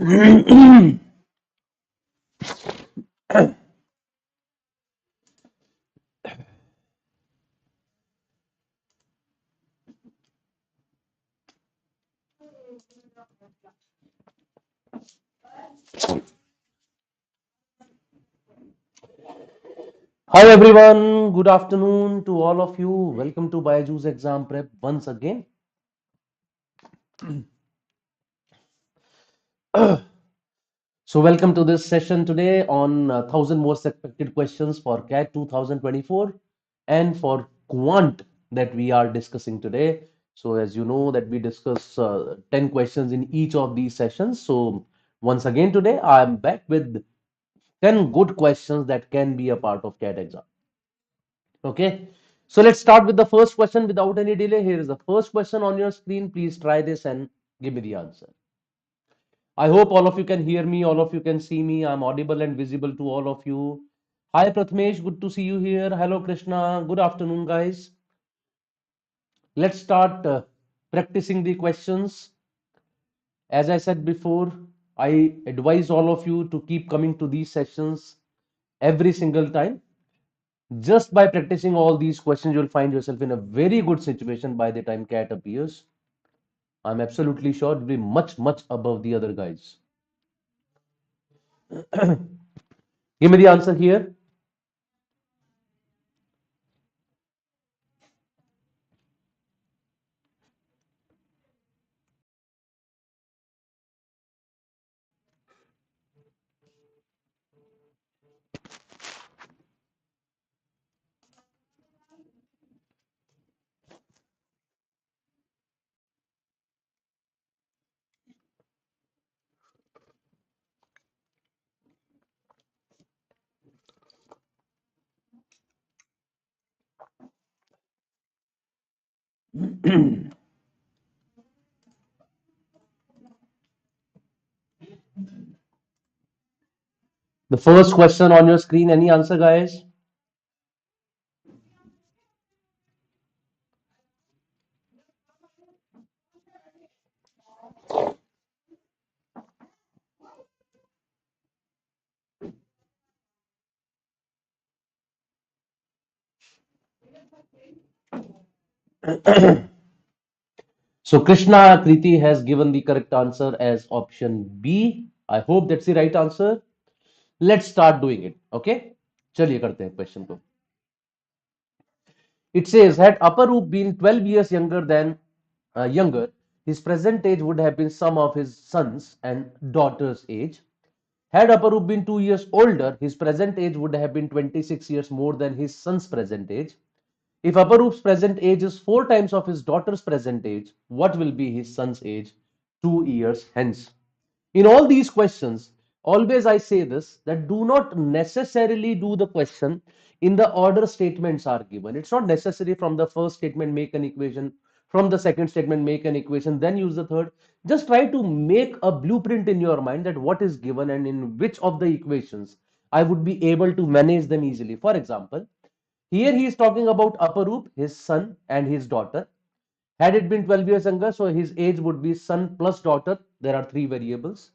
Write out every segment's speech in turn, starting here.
Hi everyone, good afternoon to all of you. Welcome to BYJU'S exam prep once again. So welcome to this session today on 1000 most expected questions for CAT 2024 and for Quant that we are discussing today. So as you know that we discuss 10 questions in each of these sessions. So once again today I am back with 10 good questions that can be a part of CAT exam. Okay, so let's start with the first question without any delay. Here is the first question on your screen. Please try this and give me the answer. I hope all of you can hear me, all of you can see me. I'm audible and visible to all of you. Hi Prathamesh, good to see you here. Hello Krishna, good afternoon, guys. Let's start practicing the questions. As I said before, I advise all of you to keep coming to these sessions every single time. Just by practicing all these questions, you'll find yourself in a very good situation by the time CAT appears. I'm absolutely sure it'll be much, much above the other guys. Give me the answer here. The first question on your screen, any answer, guys? So Krishna Kriti has given the correct answer as option B. I hope that's the right answer. Let's start doing it. Okay? चलिए करते हैं question को. It says, had Aparoop been 12 years younger, his present age would have been some of his sons and daughters' age. Had Aparoop been 2 years older, his present age would have been 26 years more than his son's present age. If Aparoop's present age is 4 times of his daughter's present age, what will be his son's age 2 years hence? In all these questions, always I say this, that do not necessarily do the question in the order statements are given. It's not necessary from the first statement make an equation, from the second statement make an equation, then use the third. Just try to make a blueprint in your mind that what is given and in which of the equations I would be able to manage them easily. For example, here he is talking about Aparoop, his son and his daughter. Had it been 12 years younger, so his age would be son plus daughter. There are three variables.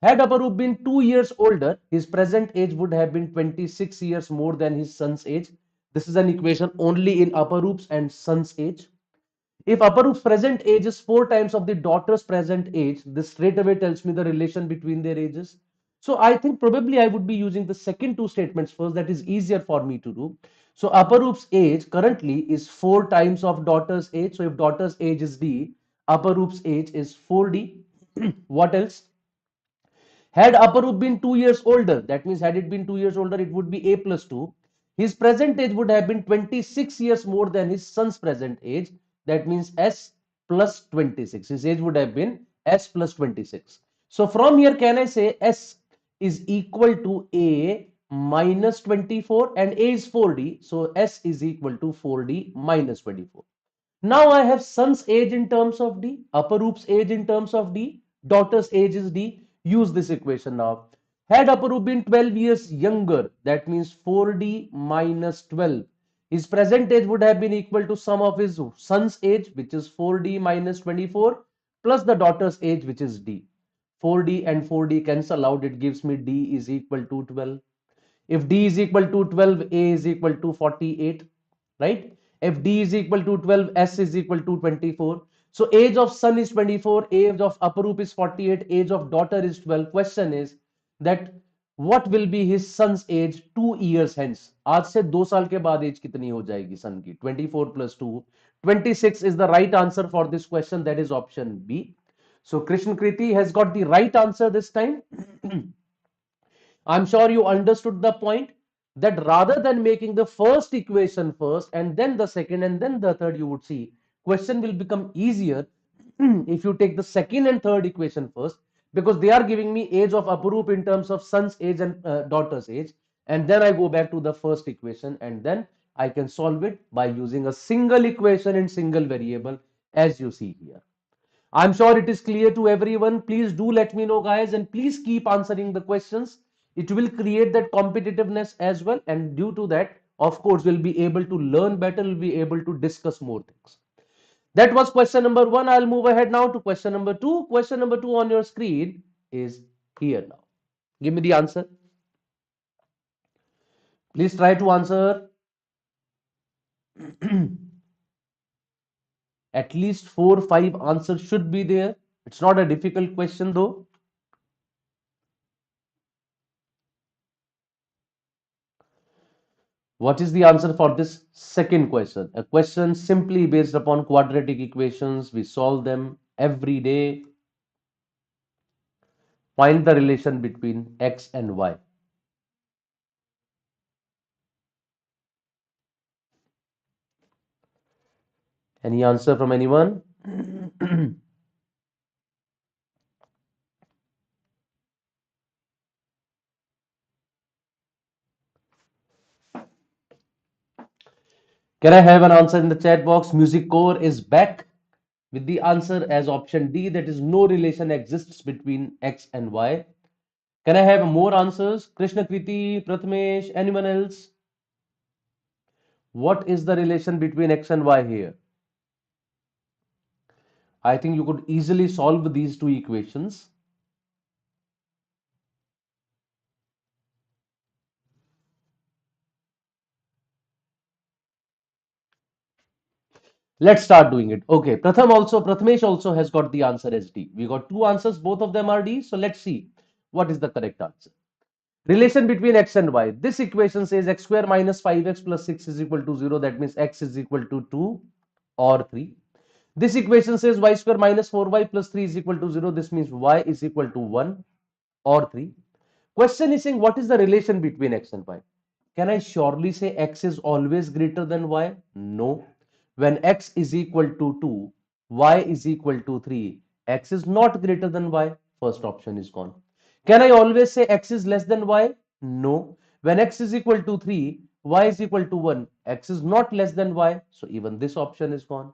Had Aparoop been 2 years older, his present age would have been 26 years more than his son's age. This is an equation only in Aparoop's and son's age. If Aparoop's present age is 4 times of the daughter's present age, this straight away tells me the relation between their ages. So I think probably I would be using the second two statements first. That is easier for me to do. So Aparoop's age currently is 4 times of daughter's age. So if daughter's age is D, Aparoop's age is 4D. What else? Had Aparoop been 2 years older, that means had it been 2 years older, it would be A plus 2. His present age would have been 26 years more than his son's present age. That means S plus 26. His age would have been S plus 26. So from here, can I say S is equal to A minus 24 and A is 4D. So S is equal to 4D minus 24. Now I have son's age in terms of D, Aparoop's age in terms of D, daughter's age is D. Use this equation now. Had Aparoop been 12 years younger, that means 4D minus 12. His present age would have been equal to sum of his son's age, which is 4D minus 24, plus the daughter's age, which is D. 4D and 4D cancel out, it gives me D is equal to 12. If D is equal to 12, A is equal to 48, right? If D is equal to 12, S is equal to 24. So age of son is 24, age of Aparoop is 48, age of daughter is 12. Question is that what will be his son's age 2 years hence? आज से 2 साल के बाद age कितनी हो जाएगी son की? 24 plus 2. 26 is the right answer for this question. That is option B. So Krishna Kriti has got the right answer this time. I'm sure you understood the point that rather than making the first equation first and then the second and then the third, you would see question will become easier if you take the second and third equation first, because they are giving me age of Aparoop in terms of son's age and daughter's age, and then I go back to the first equation and then I can solve it by using a single equation in single variable as you see here. I'm sure it is clear to everyone. Please do let me know, guys, and please keep answering the questions. It will create that competitiveness as well, and due to that, of course, we'll be able to learn better, we'll be able to discuss more things. That was question number one. I'll move ahead now to question number two. Question number two on your screen is here now. Give me the answer. Please try to answer. At least 4 or 5 answers should be there. It's not a difficult question though. What is the answer for this second question? A question simply based upon quadratic equations. We solve them every day. Find the relation between x and y. Any answer from anyone? Can I have an answer in the chat box? Music core is back with the answer as option D, that is no relation exists between x and y. Can I have more answers? Krishna Kriti, Prathamesh, anyone else? What is the relation between x and y here? I think you could easily solve these two equations. Let's start doing it. Okay, Prathamesh also has got the answer as D. We got two answers, both of them are D. So let's see what is the correct answer. Relation between x and y. This equation says x square minus 5x plus 6 is equal to 0. That means x is equal to 2 or 3. This equation says y square minus 4y plus 3 is equal to 0. This means y is equal to 1 or 3. Question is saying what is the relation between x and y? Can I surely say x is always greater than y? No. When x is equal to 2, y is equal to 3, x is not greater than y. First option is gone. Can I always say x is less than y? No. When x is equal to 3, y is equal to 1, x is not less than y. So even this option is gone.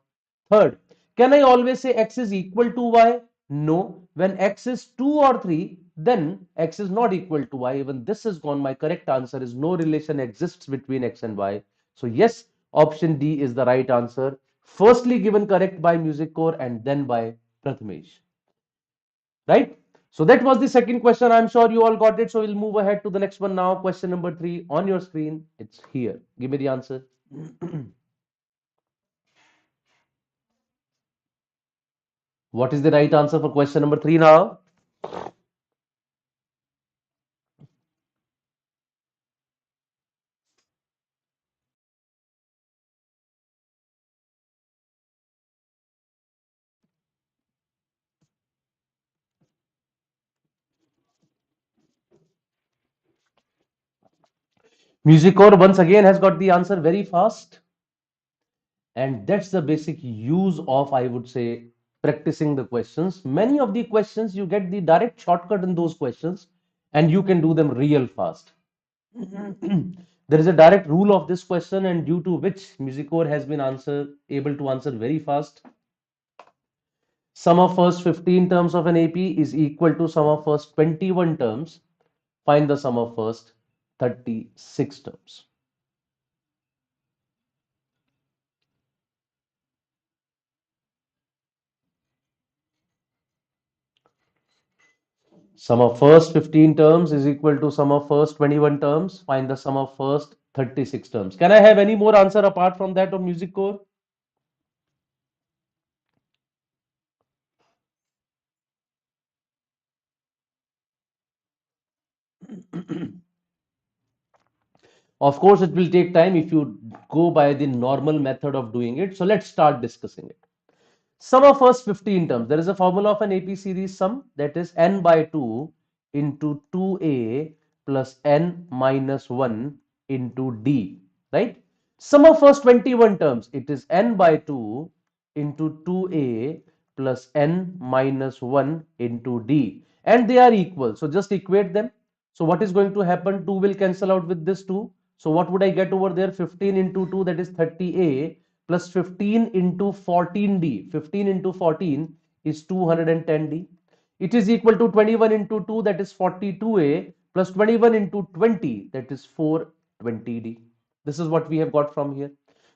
Third, can I always say x is equal to y? No. When x is 2 or 3, then x is not equal to y. Even this is gone. My correct answer is no relation exists between x and y. So yes, option D is the right answer. Firstly given correct by Music Core and then by Prathamesh. Right? So that was the second question. I'm sure you all got it. So we'll move ahead to the next one now. Question number 3 on your screen. It's here. Give me the answer. What is the right answer for question number 3 now? Music Core once again has got the answer very fast. And that's the basic use of, I would say, practicing the questions. Many of the questions you get the direct shortcut in those questions and you can do them real fast. There is a direct rule of this question, and due to which Musicore has been able to answer very fast. Sum of first 15 terms of an AP is equal to sum of first 21 terms. Find the sum of first 36 terms. Sum of first 15 terms is equal to sum of first 21 terms. Find the sum of first 36 terms. Can I have any more answer apart from that of music core? Of course, it will take time if you go by the normal method of doing it. So let's start discussing it. Sum of first 15 terms. There is a formula of an AP series sum, that is n by 2 into 2a plus n minus 1 into d, right? Sum of first 21 terms. It is n by 2 into 2a plus n minus 1 into d, and they are equal. So just equate them. So what is going to happen? 2 will cancel out with this 2. So what would I get over there? 15 into 2, that is 30a, plus 15 into 14d. 15 into 14 is 210d. It is equal to 21 into 2, that is 42a, plus 21 into 20, that is 420d. This is what we have got from here.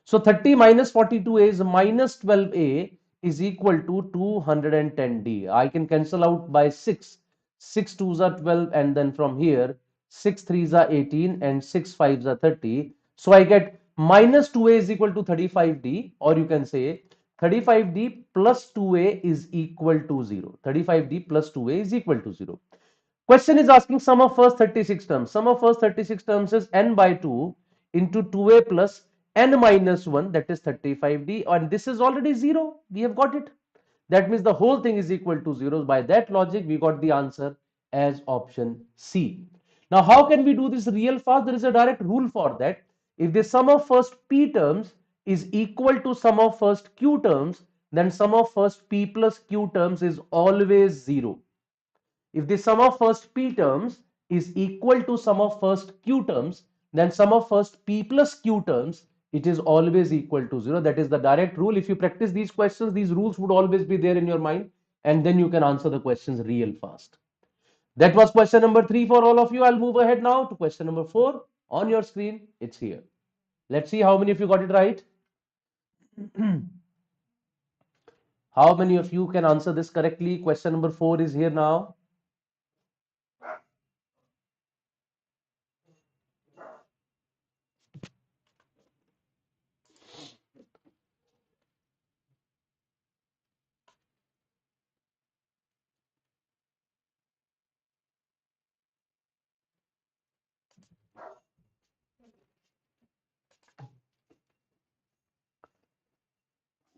So 30 minus 42a is minus 12a is equal to 210d. I can cancel out by 6. 6 twos are 12, and then from here 6 threes are 18 and 6 fives are 30. So I get minus 2a is equal to 35d, or you can say 35d plus 2a is equal to 0. 35d plus 2a is equal to 0. Question is asking sum of first 36 terms. Sum of first 36 terms is n by 2 into 2a plus n minus 1, that is 35d, and this is already 0. We have got it. That means the whole thing is equal to 0. By that logic, we got the answer as option C. Now, how can we do this real fast? There is a direct rule for that. If the sum of first p terms is equal to sum of first q terms, then sum of first p plus q terms is always 0. If the sum of first p terms is equal to sum of first q terms, then sum of first p plus q terms, it is always equal to 0. That is the direct rule. If you practice these questions, these rules would always be there in your mind, and then you can answer the questions real fast. That was question number 3 for all of you. I'll move ahead now to question number 4 on your screen. It's here. Let's see how many of you got it right. How many of you can answer this correctly? Question number 4 is here now.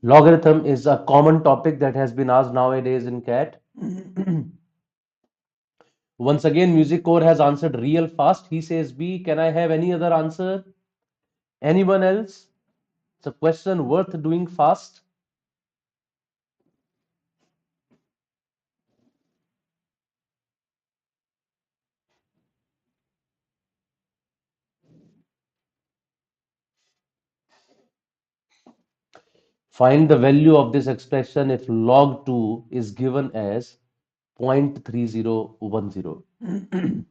Logarithm is a common topic that has been asked nowadays in CAT. Once again, Music Core has answered real fast. He says B. Can I have any other answer? Anyone else? It's a question worth doing fast. Find the value of this expression if log 2 is given as 0.3010.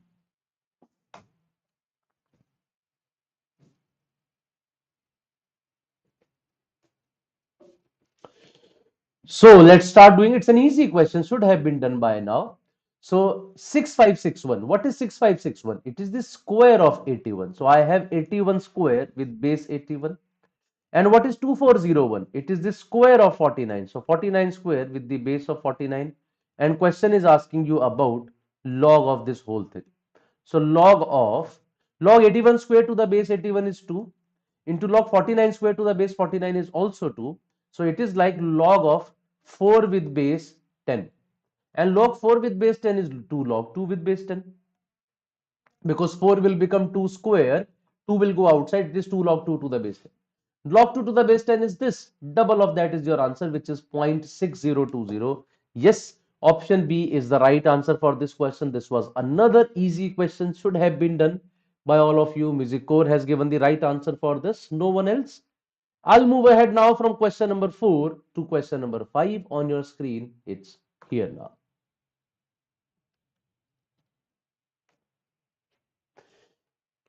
So let's start doing it. It's an easy question, should have been done by now. So 6561, what is 6561? It is the square of 81. So I have 81 square with base 81. And what is 2401? It is the square of 49. So 49 square with the base of 49. And question is asking you about log of this whole thing. So log 81 square to the base 81 is 2, into log 49 square to the base 49 is also 2. So it is like log of 4 with base 10. And log 4 with base 10 is 2 log 2 with base 10. Because 4 will become 2 square, 2 will go outside, it is 2 log 2 to the base 10. Log 2 to the base 10 is this. Double of that is your answer, which is 0.6020. Yes, option B is the right answer for this question. This was another easy question, should have been done by all of you. Music Core has given the right answer for this, no one else. I'll move ahead now from question number 4 to question number 5 on your screen. It's here now.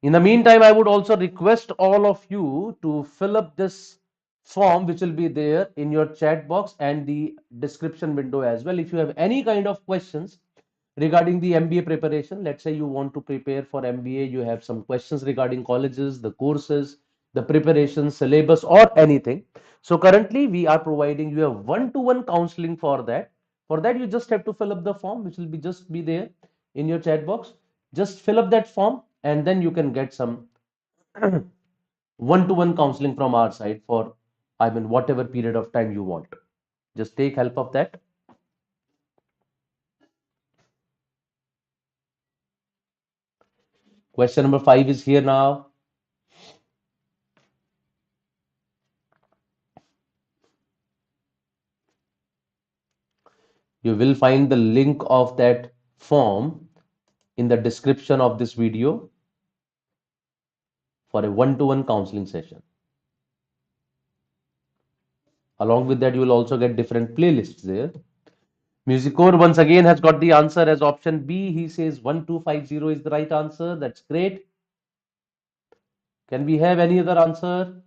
In the meantime, I would also request all of you to fill up this form, which will be there in your chat box and the description window as well. If you have any kind of questions, regarding the MBA preparation. Let's say you want to prepare for MBA, you have some questions regarding colleges, the courses, the preparation, syllabus, or anything. So currently, we are providing you a one-to-one counseling for that. For that, you just have to fill up the form, which will be just be there in your chat box. Just fill up that form, and then you can get some one-to-one counseling from our side for, I mean, whatever period of time you want. Just take help of that. Question number 5 is here now. You will find the link of that form in the description of this video for a one-to-one counseling session. Along with that, you will also get different playlists there. Musicor once again has got the answer as option B. He says 1250 is the right answer. That's great. Can we have any other answer?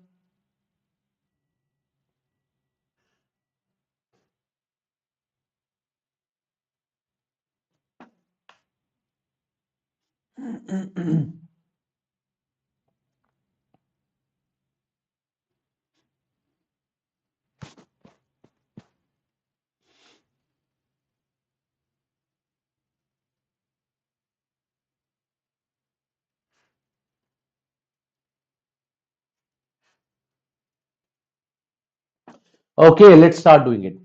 Okay, let's start doing it.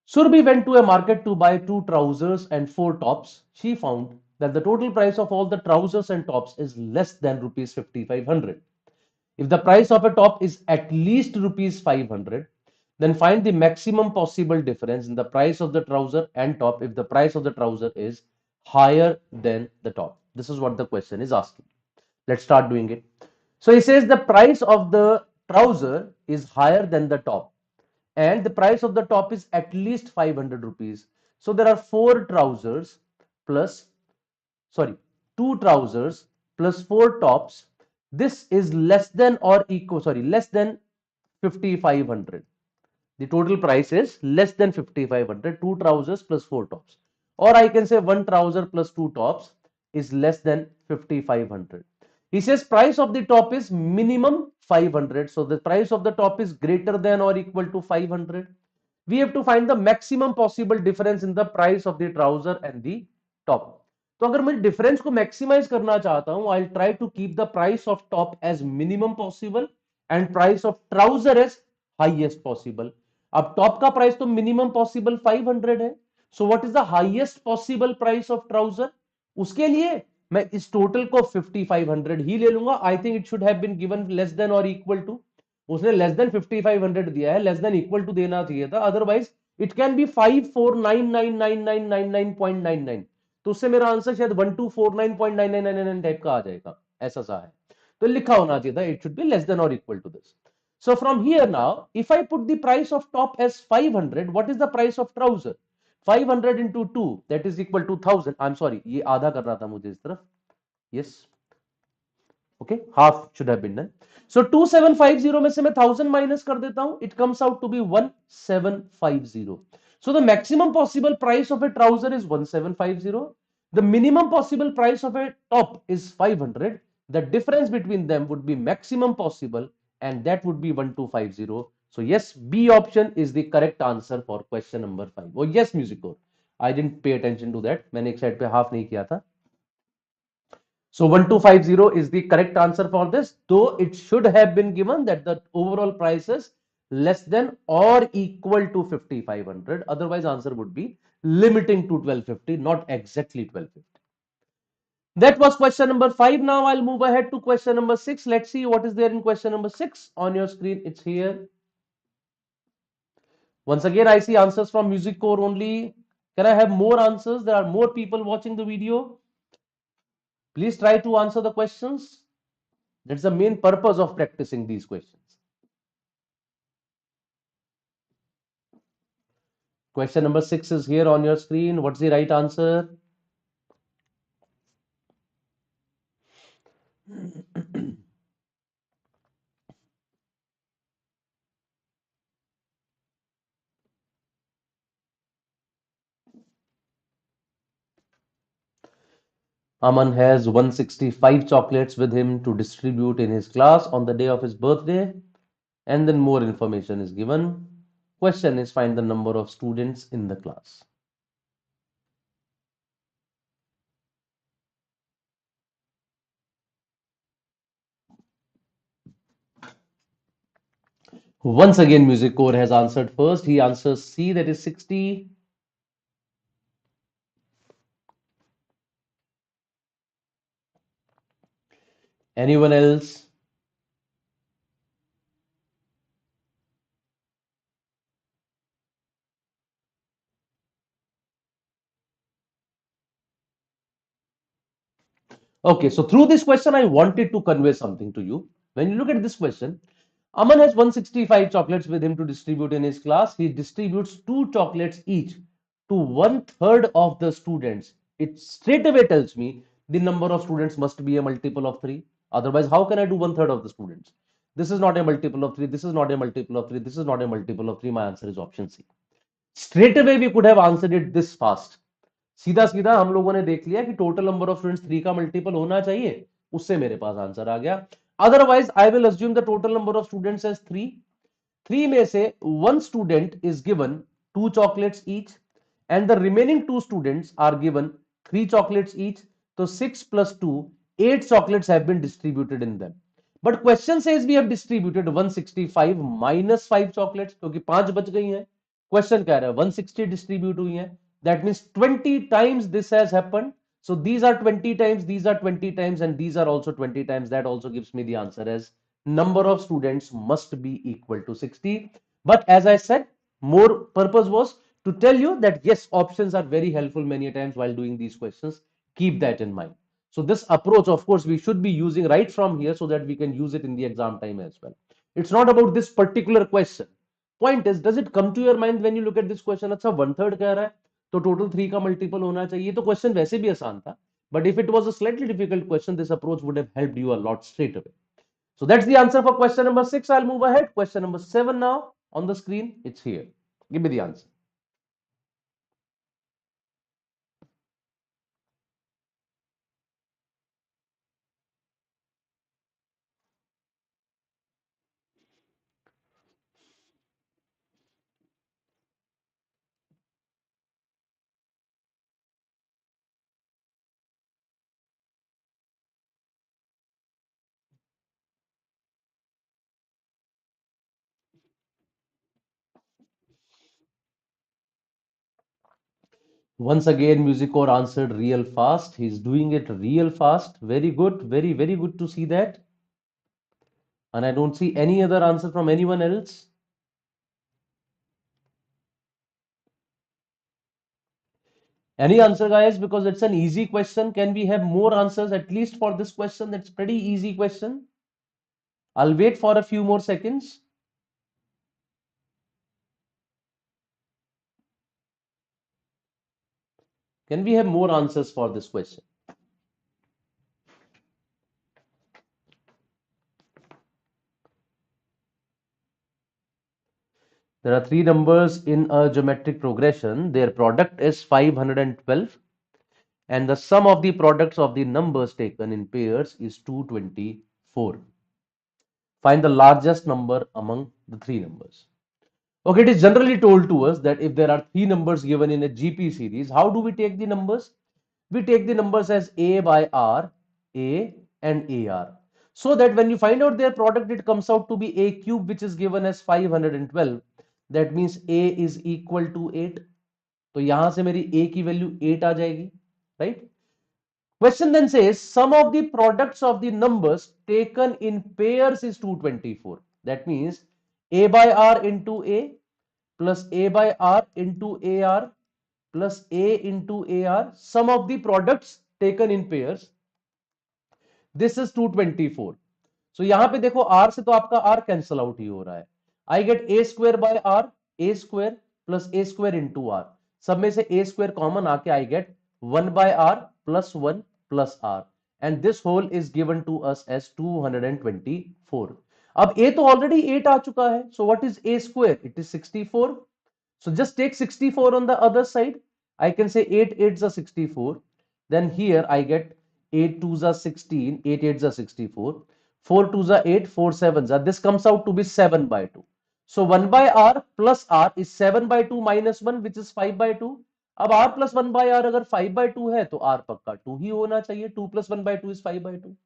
Surbi went to a market to buy two trousers and four tops. She found that the total price of all the trousers and tops is less than rupees 5500. If the price of a top is at least rupees 500, then find the maximum possible difference in the price of the trouser and top if the price of the trouser is higher than the top. This is what the question is asking. Let's start doing it. So he says the price of the trouser is higher than the top and the price of the top is at least 500 rupees. So there are four trousers plus, sorry, two trousers plus four tops. This is less than or equal, sorry, less than 5500. The total price is less than 5500. Two trousers plus four tops. Or I can say one trouser plus two tops is less than 5500. He says price of the top is minimum 500. So the price of the top is greater than or equal to 500. We have to find the maximum possible difference in the price of the trouser and the top. तो अगर मैं difference को maximise करना चाहता हूं, I try to keep the price of top as minimum possible and price of trouser as highest possible. अब top का price तो मिनिमम पॉसिबल 500 है. So what is the highest possible price of trouser? उसके लिए मैं इस total को 5500 ही ले लूंगा. I think it should have been given less than और इक्वल टू. उसने लेस देन 5500 दिया है, लेस देन इक्वल टू देना चाहिए था. Otherwise it can be 54999999.99. तो उससे मेरा आंसर शायद 1249.9999 टाइप का आ जाएगा. ऐसा सा है तो लिखा होना चाहिए था it should be less than और equal to this. So from here now, if I put the price of top as 500, what is the price of trouser? 500 into 2, that is equal to 1000. I'm sorry, ये आधा कर रहा था मुझे इस तरफ. Yes. Okay, half should have been done. So 2750 में से मैं 1000 माइनस कर देता हूं. It comes out to be 1750. So the maximum possible price of a trouser is 1750. The minimum possible price of a top is 500. The difference between them would be maximum possible and that would be 1250. So yes, B option is the correct answer for question number 5. Oh yes, music. I didn't pay attention to that. मैंने एक side पे half नहीं किया था. So 1250 is the correct answer for this, though it should have been given that the overall price is less than or equal to 5500. Otherwise, answer would be limiting to 1250, not exactly 1250. That was question number 5. Now I'll move ahead to question number 6. Let's see what is there in question number 6 on your screen. It's here. Once again, I see answers from music core only. Can I have more answers? There are more people watching the video. Please try to answer the questions. That's the main purpose of practicing these questions. Question number 6 is here on your screen. What's the right answer? Aman has 165 chocolates with him to distribute in his class on the day of his birthday. And then more information is given. Question is find the number of students in the class. Once again, Music Core has answered first. He answers C, that is 60. Anyone else? Okay, so through this question, I wanted to convey something to you. When you look at this question, Aman has 165 chocolates with him to distribute in his class. He distributes two chocolates each to one third of the students. It straight away tells me the number of students must be a multiple of 3. Otherwise, how can I do one third of the students? This is not a multiple of 3. This is not a multiple of 3. This is not a multiple of 3. My answer is option C. Straight away, we could have answered it this fast. सीधा सीधा हम लोगों ने देख लिया कि total number of students 3 का multiple होना चाहिए, उससे मेरे पास आंसर आ गया. Otherwise I will assume the total number of students as 3. 3 में से one student is given 2 chocolates each and the remaining 2 students are given 3 chocolates each. So 6 plus 2, 8 chocolates have been distributed in them. But question says we have distributed 165 minus 5 chocolates क्योंकि 5 बच गई हैं. Question कह रहा है 160 distribute हुई हैं. That means 20 times this has happened. So these are 20 times, these are 20 times, and these are also 20 times. That also gives me the answer as number of students must be equal to 60. But as I said, more purpose was to tell you that yes, options are very helpful many times while doing these questions. Keep that in mind. So this approach, of course, we should be using right from here so that we can use it in the exam time as well. It's not about this particular question. Point is, does it come to your mind when you look at this question? अच्छा one third कह रहा है तो total 3 का multiple होना चाहिए, तो question वैसे भी आसान था. But if it was a slightly difficult question, this approach would have helped you a lot straight away. So that's the answer for question number 6. I'll move ahead. Question number 7 now on the screen. It's here. Give me the answer. Once again, Musicore answered real fast. He's doing it real fast. Very good. Very, very good to see that. And I don't see any other answer from anyone else. Any answer, guys? Because it's an easy question. Can we have more answers at least for this question? That's pretty easy question. I'll wait for a few more seconds. Can we have more answers for this question? There are three numbers in a geometric progression. Their product is 512 and the sum of the products of the numbers taken in pairs is 224. Find the largest number among the three numbers. Okay, it is generally told to us that if there are three numbers given in a GP series, how do we take the numbers? We take the numbers as A by R, A and AR. So that when you find out their product, it comes out to be A cube, which is given as 512. That means A is equal to 8. तो यहां से मेरी A की value 8 आ जाएगी, right? Question then says sum of the products of the numbers taken in pairs is 224. That means A by R into A plus A by R into AR plus A into AR, sum of the products taken in pairs. This is 224. So यहां पे देखो R से तो आपका R cancel out ही हो रहा है. I get A square by R, A square plus A square into R. सब में से A square कॉमन आके I get 1 by R plus 1 plus R. And this whole is given to us as 224. अब A तो already 8 आ चुका है. So what is A square? It is 64. So just take 64 on the other side. I can say 8 8s are 64. Then here I get 8 2s are 16, 8 8s are 64, 4 2s are 8, 4 7s are. This comes out to be 7 by 2. So 1 by r plus r is 7 by 2 minus 1, which is 5 by 2. अब r plus 1 by r अगर 5 by 2 है तो r पक्का 2 ही होना चाहिए. 2 plus 1 by 2 is 5 by 2.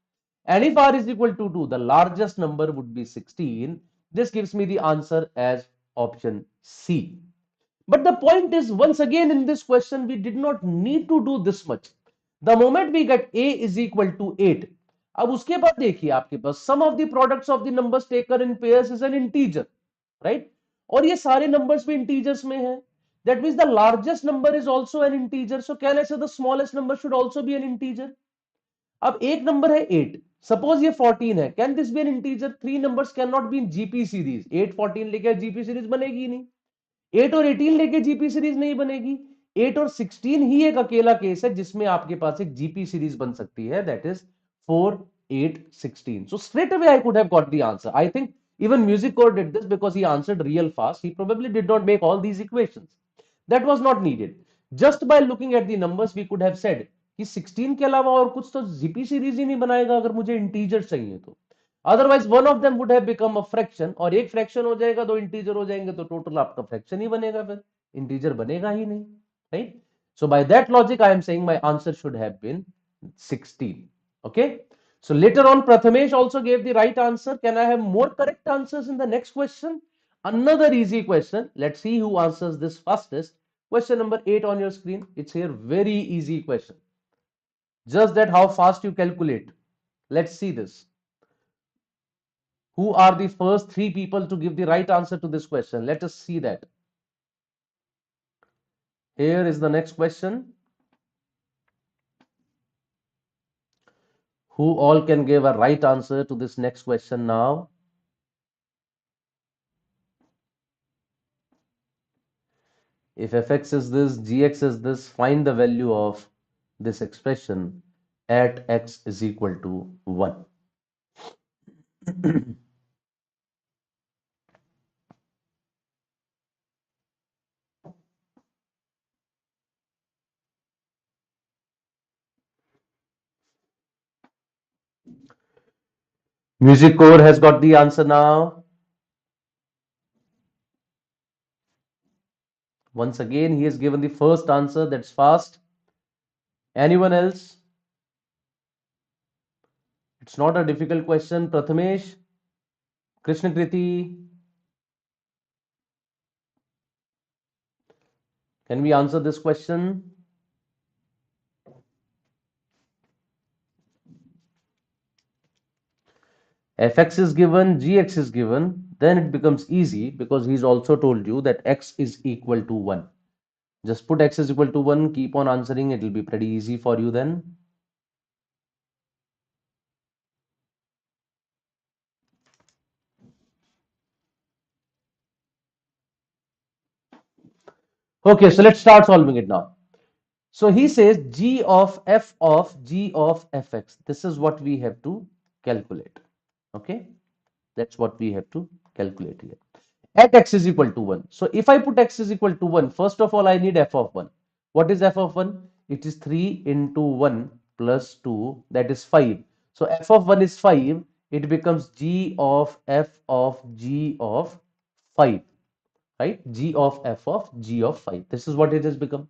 And if r is equal to 2, the largest number would be 16. This gives me the answer as option C. But the point is, once again in this question, we did not need to do this much. The moment we get a is equal to 8, अब उसके बाद देखिए आपके पास sum of the products of the numbers taken in pairs is an integer, right? और ये सारे numbers भी integers में है. That means the largest number is also an integer. So can I say the smallest number should also be an integer? अब एक number है 8, suppose ये 14 है. Can this be an integer? Three numbers can not be in GP series. 8 14 लेके GP series बनेगी नहीं. 8 और 18 लेके जीपी सीरीज नहीं बनेगी. 8 और 16 ही एक अकेला केस है जिसमें आपके पास एक जीपी सीरीज बन सकती है. That is 4 8 16. So straight away I could have got the answer. I think even Music Core did this because he answered real fast. He probably did not make all these equations. That was not needed. Just by looking at the numbers we could have said कि 16 के अलावा और कुछ तो GP series ही नहीं बनाएगा अगर मुझे इंटीजर चाहिए तो. Otherwise one of them would have become a fraction, और एक फ्रैक्शन हो जाएगा, दो इंटीजर हो जाएंगे, तो टोटल आपका फ्रैक्शन ही बनेगा, फिर इंटीजर बनेगा ही नहीं, right? So by that logic I am saying my answer should have been 16. Okay, so later on Prathamesh also gave the right answer. Can I have more correct answers in the next question? Another easy question. Let's see who answers this fastest. Question number 8 on your screen. It's here, very easy question. Just that how fast you calculate. Let's see this. Who are the first three people to give the right answer to this question? Let us see that. Here is the next question. Who all can give a right answer to this next question now? If fx is this, gx is this, find the value of this expression at x is equal to 1. Music Core has got the answer now. Once again, he has given the first answer. That's fast. Anyone else? It's not a difficult question. Prathamesh, Krishnakriti, can we answer this question? Fx is given, gx is given, then it becomes easy because he's also told you that x is equal to 1. Just put x is equal to 1, keep on answering, it will be pretty easy for you then. Okay, so let's start solving it now. So he says g of f of g of fx. This is what we have to calculate. Okay, that's what we have to calculate here. At x is equal to 1. So if I put x is equal to 1, first of all, I need f of 1. What is f of 1? It is 3 into 1 plus 2, that is 5. So f of 1 is 5. It becomes g of f of g of 5, right? G of f of g of 5. This is what it has become.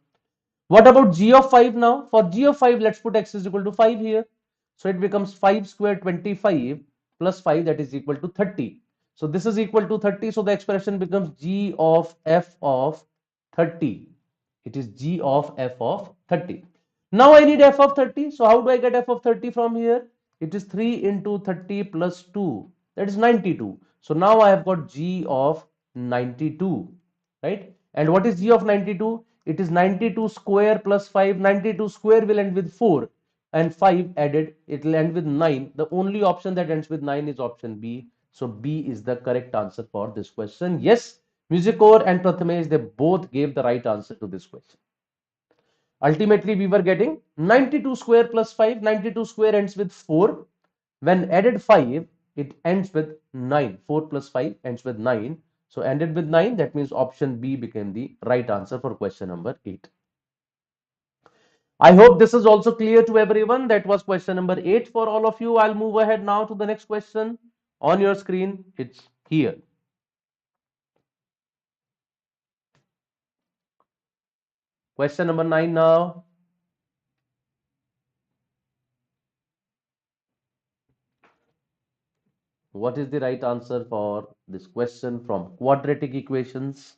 What about g of 5 now? For g of 5, let's put x is equal to 5 here. So it becomes 5 square 25 plus 5, that is equal to 30. So this is equal to 30. So the expression becomes g of f of 30. It is g of f of 30. Now I need f of 30. So how do I get f of 30 from here? It is 3 into 30 plus 2. That is 92. So now I have got g of 92. Right? And what is g of 92? It is 92 square plus 5. 92 square will end with 4. And 5 added, it will end with 9. The only option that ends with 9 is option B. So B is the correct answer for this question. Yes, Musicor and Prathamesh, they both gave the right answer to this question. Ultimately, we were getting 92 square plus 5. 92 square ends with 4. When added 5, it ends with 9. 4 plus 5 ends with 9. So ended with 9. That means option B became the right answer for question number 8. I hope this is also clear to everyone. That was question number 8 for all of you. I'll move ahead now to the next question on your screen. It's here. Question number 9 now. What is the right answer for this question from quadratic equations?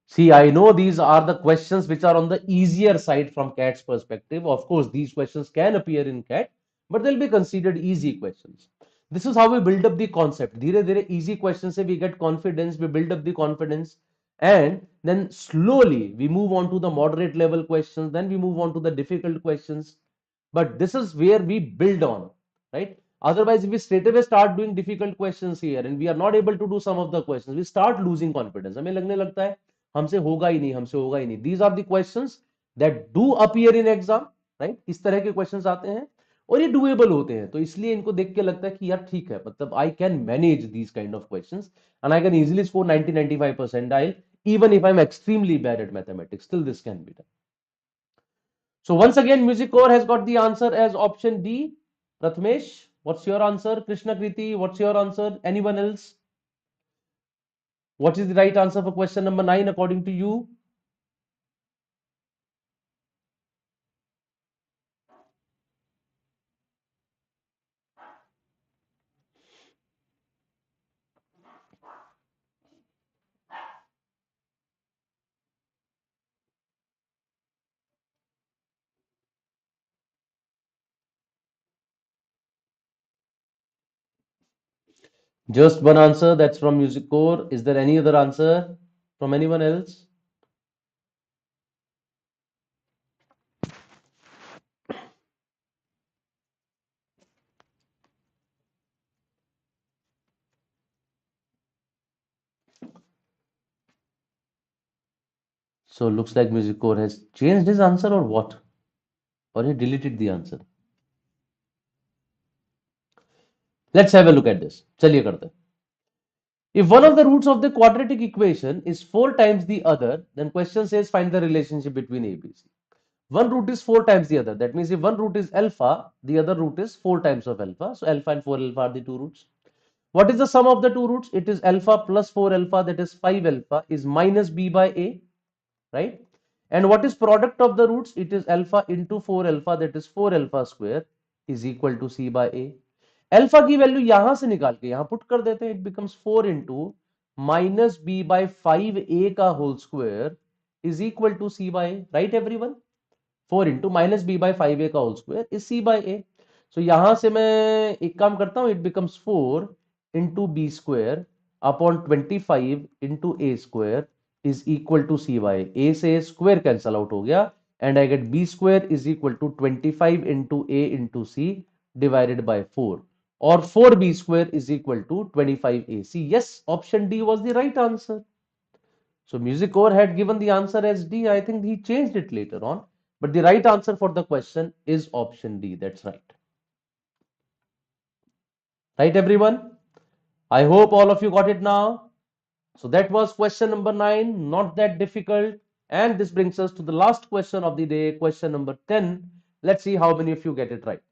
See, I know these are the questions which are on the easier side from CAT's perspective. Of course, these questions can appear in CAT, but they'll be considered easy questions. This is how we build up the concept. Dhire dhire easy questions se we get confidence, we build up the confidence, and then slowly we move on to the moderate level questions, then we move on to the difficult questions. But this is where we build on, right? Otherwise, if we straight away start doing difficult questions here and we are not able to do some of the questions, we start losing confidence. हमें लगने लगता है हमसे होगा ही नहीं, हमसे होगा ही नहीं. These are the questions that do appear in exam, right? इस तरह के questions आते हैं और ये doable होते हैं, तो इसलिए इनको देख के लगता है कि यार ठीक है, मतलब I can manage these kind of questions and I can easily score 90-95 percentile even if I'm extremely bad at mathematics. Still this can be done. So once again, Music Core has got the answer as option D. Prathamesh, what's your answer? Krishna Kriti, what's your answer? Anyone else? What is the right answer for question number 9 according to you? Just one answer, that's from Music Core. Is there any other answer from anyone else? So looks like Music Core has changed his answer or what? Or he deleted the answer. Let's have a look at this. चलिए करते हैं. If one of the roots of the quadratic equation is 4 times the other, then question says find the relationship between A, B, C. One root is 4 times the other. That means if one root is alpha, the other root is 4 times of alpha. So alpha and 4 alpha are the two roots. What is the sum of the two roots? It is alpha plus 4 alpha, that is 5 alpha, is minus b by a, right? And what is product of the roots? It is alpha into 4 alpha, that is 4 alpha square, is equal to c by a. Alpha की value यहां से निकाल के यहां put कर देते हैं. It becomes 4 into minus B by 5a का whole square is equal to c by a. Right everyone? 4 into minus B by 5a का whole square is c by a. So यहां से मैं एक काम करता हूं. It becomes 4 into B square upon 25 into A square is equal to c by a. से square cancel out हो गया and I get b square is equal to 25 into a into c divided by 4, or 4b square is equal to 25ac. Yes, option D was the right answer. So Music Core had given the answer as D. I think he changed it later on, but the right answer for the question is option D. That's right. Right, everyone? I hope all of you got it now. So that was question number 9, not that difficult. And this brings us to the last question of the day, question number 10. Let's see how many of you get it right.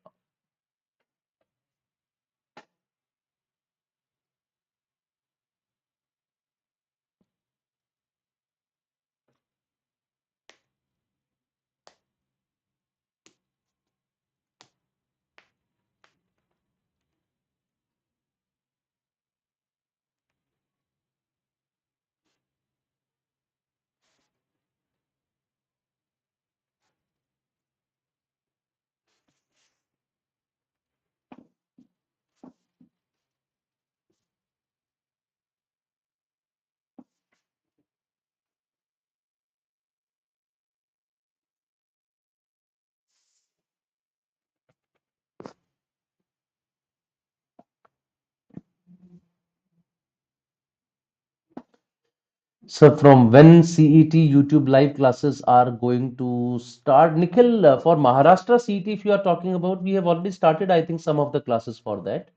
So from when CET YouTube live classes are going to start? Nikhil, for Maharashtra CET, if you are talking about, we have already started, I think, some of the classes for that.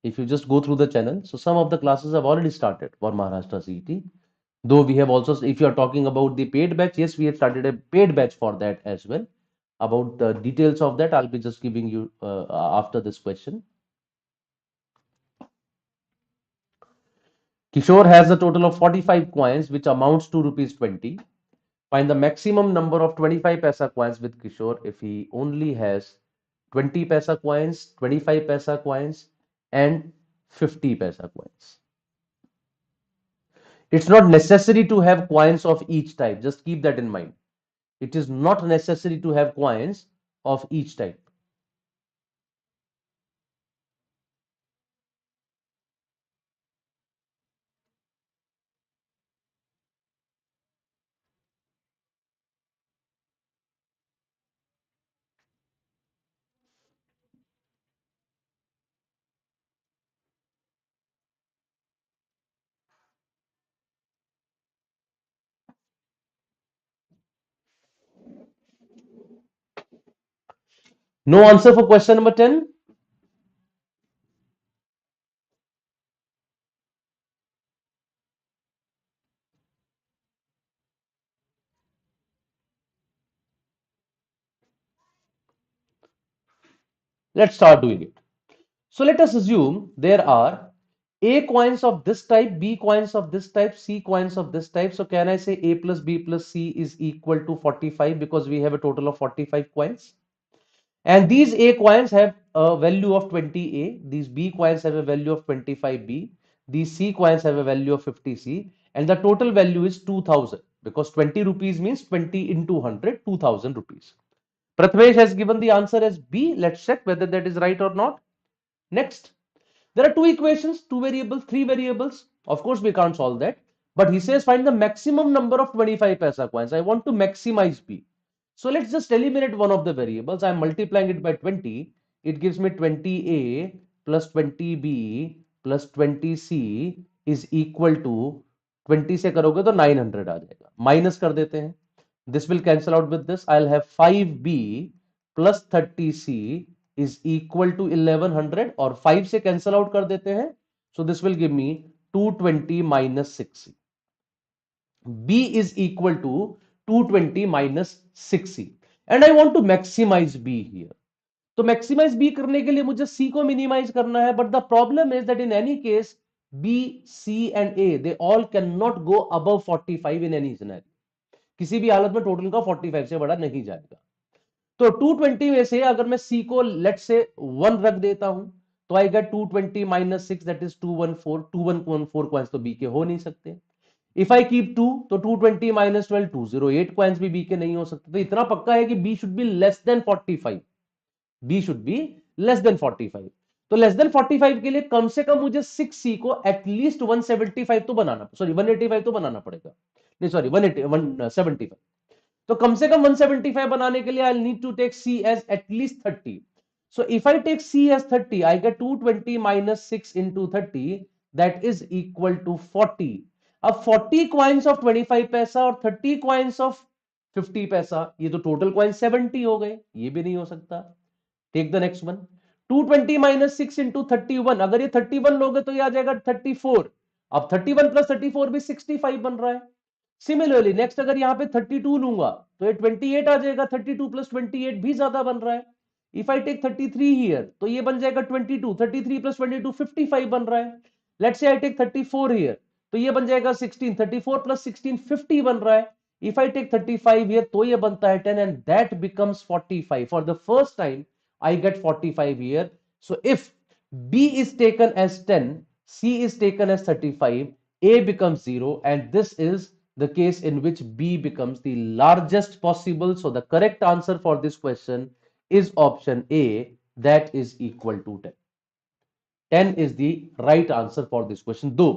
If you just go through the channel, so some of the classes have already started for Maharashtra CET. Though we have also, if you are talking about the paid batch, yes, we have started a paid batch for that as well. About the details of that, I'll be just giving you after this question. Kishore has a total of 45 coins, which amounts to rupees 20. Find the maximum number of 25 paisa coins with Kishore if he only has 20 paisa coins, 25 paisa coins, and 50 paisa coins. It's not necessary to have coins of each type. Just keep that in mind. It is not necessary to have coins of each type. No answer for question number 10? Let's start doing it. So let us assume there are A coins of this type, B coins of this type, C coins of this type. So can I say A plus B plus C is equal to 45 because we have a total of 45 coins? And these A coins have a value of 20A. These B coins have a value of 25B. These C coins have a value of 50C. And the total value is 2000 because 20 rupees means 20 into 100, 2000 rupees. Prathamesh has given the answer as B. Let's check whether that is right or not. Next, there are two equations, two variables, three variables. Of course, we can't solve that. But he says find the maximum number of 25 paisa coins. I want to maximize B. So let's just eliminate one of the variables. I'm multiplying it by 20. It gives me 20A plus 20B plus 20C is equal to 20 से करोगे तो 900 आ जाएगा. Minus कर देते हैं. This will cancel out with this. I'll have 5B plus 30C is equal to 1100 और 5 से cancel out कर देते हैं. So this will give me 220 minus 6C. B is equal to 220 minus 6C. And I want to maximize B here. तो maximize B करने के लिए मुझे सी को मिनिमाइज करना है but the problem is that in any case B C and A they all can not go above 45 in any scenario. किसी भी हालत में टोटल का 45 से बड़ा नहीं जाएगा. तो 220 में से अगर मैं सी को लेट से 1 रख देता हूं तो I get 220 minus 6 that is 214. 214 coins तो बी के हो नहीं सकते. इफ आई कीप 2 तो 220 माइनस 12 208 कॉइंस भी बी के नहीं हो सकते. तो इतना पक्का है कि B should be less than 45. B should be less than 45. तो लेस देन 45 के लिए कम से कम मुझे 6C को एटलीस्ट 175 तो बनाना, सॉरी 185 तो बनाना पड़ेगा. नहीं सॉरी 180 175. तो कम से कम 175 बनाने के लिए I need to take C as at least 30. So if I take C as 30, I get 220 minus 6 into 30, that is equal to 40. अब 40 coins of 25 पैसा और 30 coins of 50 पैसा, ये तो टोटल coins 70 हो गए. ये भी नहीं हो सकता. Take the next one. 220 minus 6 into 31. अगर ये 31 लोगे तो ये आ जाएगा 34. अब 31 प्लस 34 भी 65 बन रहा है. सिमिलरली नेक्स्ट अगर यहां पे 32 लूंगा तो ये 28 आ जाएगा. 32 प्लस 28 भी ज्यादा बन रहा है. इफ आई टेक 33 हियर तो ये बन जाएगा 22. 33 प्लस 22 55 बन रहा है. Let's say I take 34 here तो ये बन जाएगा 16. 34 प्लस 16 50 बन रहा है. इफ आई टेक 35 हियर तो ये बनता है 10 and that becomes 45. For the first time I get 45 here. So if B is taken as 10, C is taken as 35, A becomes 0, and this is the case in which B becomes the largest possible. So the correct answer for this question is option A, that is equal to 10. 10 is the right answer for this question. Though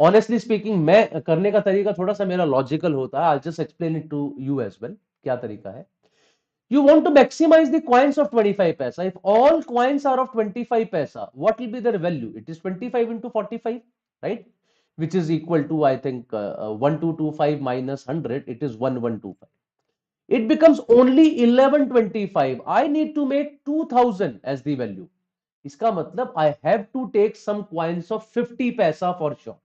honestly speaking मैं करने का तरीका थोड़ा सा मेरा logical होता है. I'll just explain it to you as well. क्या तरीका है? You want to maximize the coins of 25 paisa. If all coins are of 25 paisa, what will be their value? It is 25 into 45, right? Which is equal to, I think, 1225 minus 100. It is 1125. It becomes only 1125. I need to make 2000 as the value. इसका मतलब I have to take some coins of 50 paisa for sure.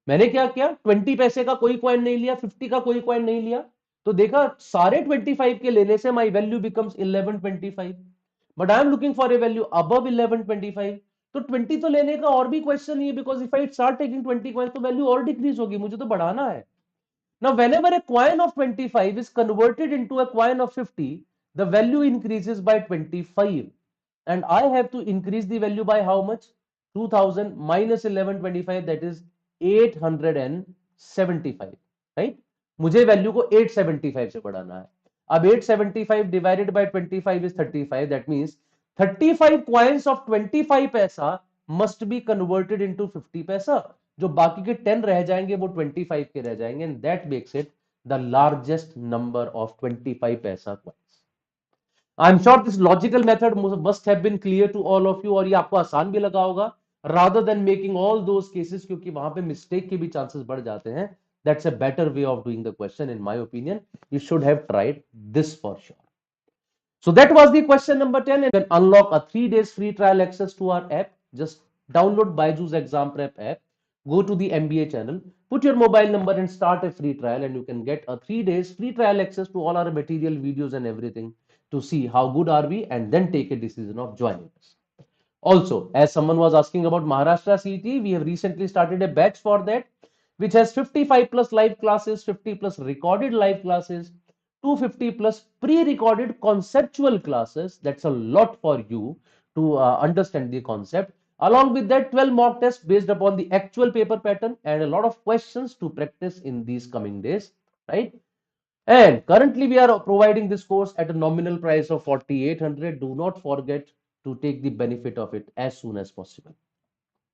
मैंने क्या किया, 20 पैसे का कोई coin नहीं लिया, 50 का कोई कॉइन नहीं लिया, तो देखा सारे 25 के लेने से my value becomes 1125, but I am looking for a value above 1125, तो 20 तो लेने का और भी क्वेश्चन नहीं है, because if I start taking 20 coin तो वैल्यू और डिक्रीज होगी, मुझे तो बढ़ाना है। Now, whenever a coin of 25 is converted into a coin of 50, the value increases by 25. And I have to increase the value by how much? 2000 minus 1125, that is 875. Right? मुझे value को 875 से बढ़ाना है। अब 875 divided by 25 is 35, that means 35 coins of 25 पैसा must be converted into 50 पैसा। जो बाकी के 10 रह जाएंगे वो 25 के रह जाएंगे, and that makes it the largest number of 25 paisa coins. I am sure this logical method must have been clear to all of you, और ये आपको आसान भी लगा होगा, rather than making all those cases, क्योंकि वहां पे मिस्टेक के भी चांसेस बढ़ जाते हैं। That's a better way of doing the question, in my opinion. You should have tried this for sure. So that was the question number 10. You can unlock a 3 days free trial access to our app. Just download BYJU'S Exam Prep app, go to the MBA channel, put your mobile number and start a free trial, and you can get a 3 days free trial access to all our material, videos and everything, to see how good are we and then take a decision of joining us. Also, as someone was asking about Maharashtra CET, we have recently started a batch for that, which has 55 plus live classes, 50 plus recorded live classes, 250 plus pre-recorded conceptual classes. That's a lot for you to understand the concept. Along with that, 12 mock tests based upon the actual paper pattern and a lot of questions to practice in these coming days, right? And currently we are providing this course at a nominal price of 4,800. Do not forget to take the benefit of it as soon as possible.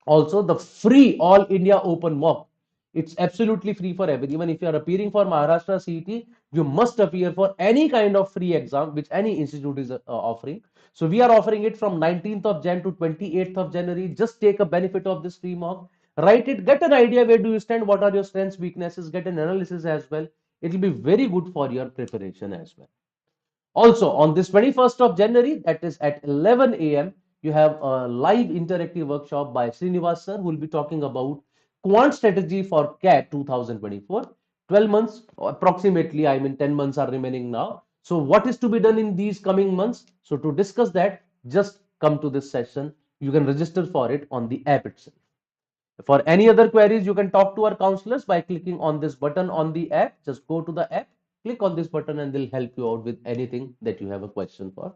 Also, the free All India Open Mock, it's absolutely free for everyone. If you are appearing for Maharashtra CET, you must appear for any kind of free exam which any institute is offering. So we are offering it from 19th of Jan to 28th of January. Just take a benefit of this free mock, write it, get an idea where do you stand, what are your strengths, weaknesses, get an analysis as well. It will be very good for your preparation as well. Also, on this 21st of January, that is at 11 a.m., you have a live interactive workshop by Srinivas sir, who will be talking about quant strategy for CAT 2024. 12 months, approximately, I mean 10 months are remaining now. So what is to be done in these coming months? So to discuss that, just come to this session. You can register for it on the app itself. For any other queries, you can talk to our counselors by clicking on this button on the app. Just go to the app, click on this button, and they'll help you out with anything that you have a question for,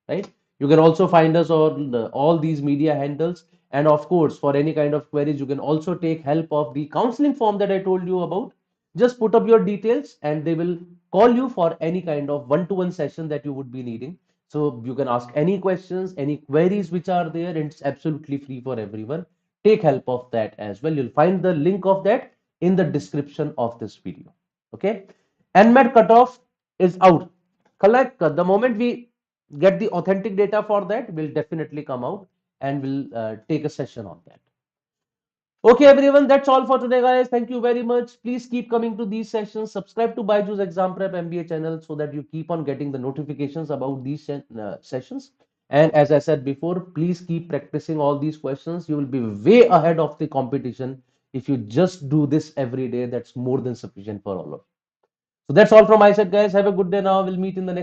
right? You can also find us on all these media handles. And of course, for any kind of queries, you can also take help of the counseling form that I told you about. Just put up your details and they will call you for any kind of one-to-one session that you would be needing. So you can ask any questions, any queries which are there, and it's absolutely free for everyone. Take help of that as well. You'll find the link of that in the description of this video. Okay. NMAT cutoff is out. Collect the moment we get the authentic data for that, we'll definitely come out and we'll take a session on that. Okay, everyone, that's all for today, guys. Thank you very much. Please keep coming to these sessions. Subscribe to BYJU'S Exam Prep MBA channel so that you keep on getting the notifications about these sessions. And as I said before, please keep practicing all these questions. You will be way ahead of the competition if you just do this every day. That's more than sufficient for all of you. So that's all from my side, guys. Have a good day now. We'll meet in the next